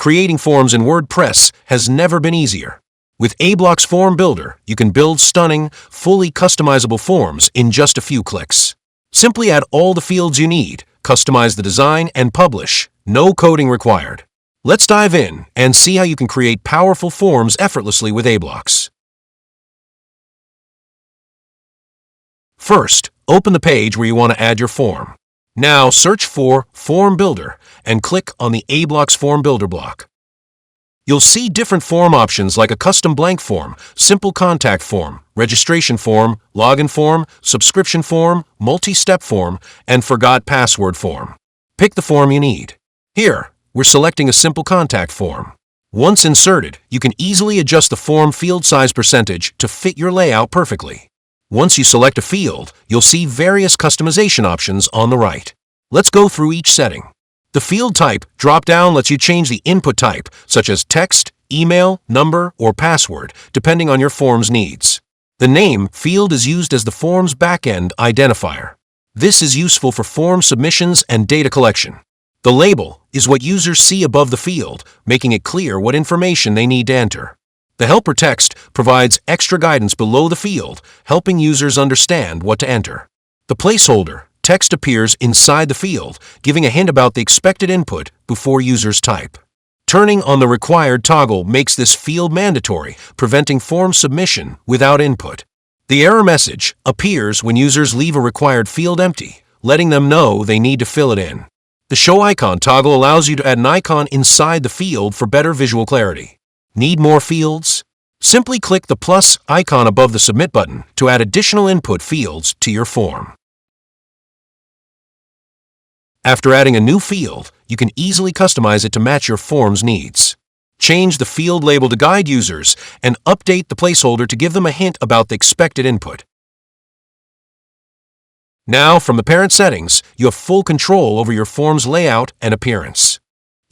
Creating forms in WordPress has never been easier. With aBlocks Form Builder, you can build stunning, fully customizable forms in just a few clicks. Simply add all the fields you need, customize the design, and publish. No coding required. Let's dive in and see how you can create powerful forms effortlessly with aBlocks. First, open the page where you want to add your form. Now search for Form Builder and click on the aBlocks Form Builder block. You'll see different form options like a custom blank form, simple contact form, registration form, login form, subscription form, multi-step form, and forgot password form. Pick the form you need. Here, we're selecting a simple contact form. Once inserted, you can easily adjust the form field size percentage to fit your layout perfectly. Once you select a field, you'll see various customization options on the right. Let's go through each setting. The field type drop-down lets you change the input type, such as text, email, number, or password, depending on your form's needs. The name field is used as the form's backend identifier. This is useful for form submissions and data collection. The label is what users see above the field, making it clear what information they need to enter. The helper text provides extra guidance below the field, helping users understand what to enter. The placeholder text appears inside the field, giving a hint about the expected input before users type. Turning on the required toggle makes this field mandatory, preventing form submission without input. The error message appears when users leave a required field empty, letting them know they need to fill it in. The Show Icon toggle allows you to add an icon inside the field for better visual clarity. Need more fields? Simply click the plus icon above the Submit button to add additional input fields to your form. After adding a new field, you can easily customize it to match your form's needs. Change the field label to guide users and update the placeholder to give them a hint about the expected input. Now, from the parent settings, you have full control over your form's layout and appearance.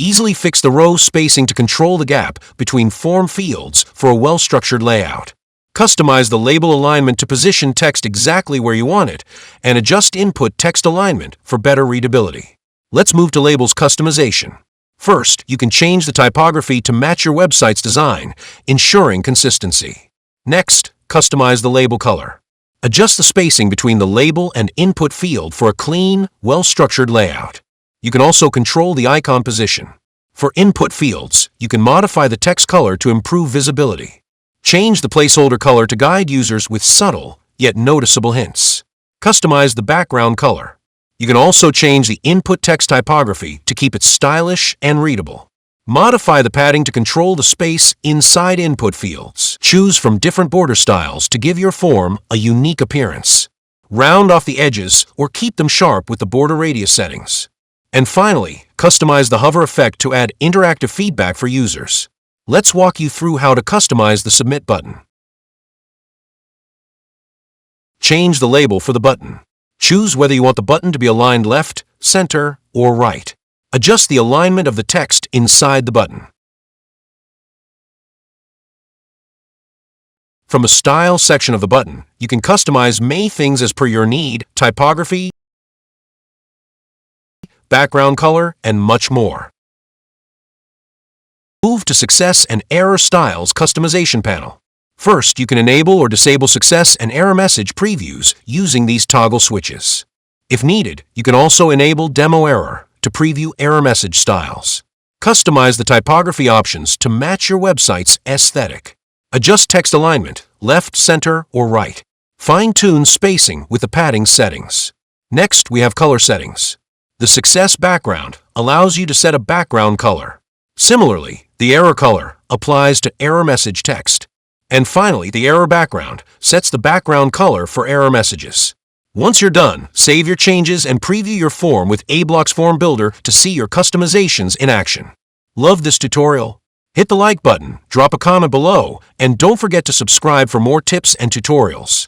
Easily fix the row spacing to control the gap between form fields for a well-structured layout. Customize the label alignment to position text exactly where you want it, and adjust input text alignment for better readability. Let's move to labels customization. First, you can change the typography to match your website's design, ensuring consistency. Next, customize the label color. Adjust the spacing between the label and input field for a clean, well-structured layout. You can also control the icon position. For input fields, you can modify the text color to improve visibility. Change the placeholder color to guide users with subtle, yet noticeable hints. Customize the background color. You can also change the input text typography to keep it stylish and readable. Modify the padding to control the space inside input fields. Choose from different border styles to give your form a unique appearance. Round off the edges or keep them sharp with the border radius settings. And finally, customize the hover effect to add interactive feedback for users. Let's walk you through how to customize the Submit button. Change the label for the button. Choose whether you want the button to be aligned left, center, or right. Adjust the alignment of the text inside the button. From the Style section of the button, you can customize many things as per your need, typography, background color, and much more. Move to Success and Error Styles Customization panel. First, you can enable or disable success and error message previews using these toggle switches. If needed, you can also enable Demo Error to preview error message styles. Customize the typography options to match your website's aesthetic. Adjust text alignment, left, center, or right. Fine-tune spacing with the padding settings. Next, we have color settings. The success background allows you to set a background color. Similarly, the error color applies to error message text. And finally, the error background sets the background color for error messages. Once you're done, save your changes and preview your form with aBlocks Form Builder to see your customizations in action. Love this tutorial? Hit the like button, drop a comment below, and don't forget to subscribe for more tips and tutorials.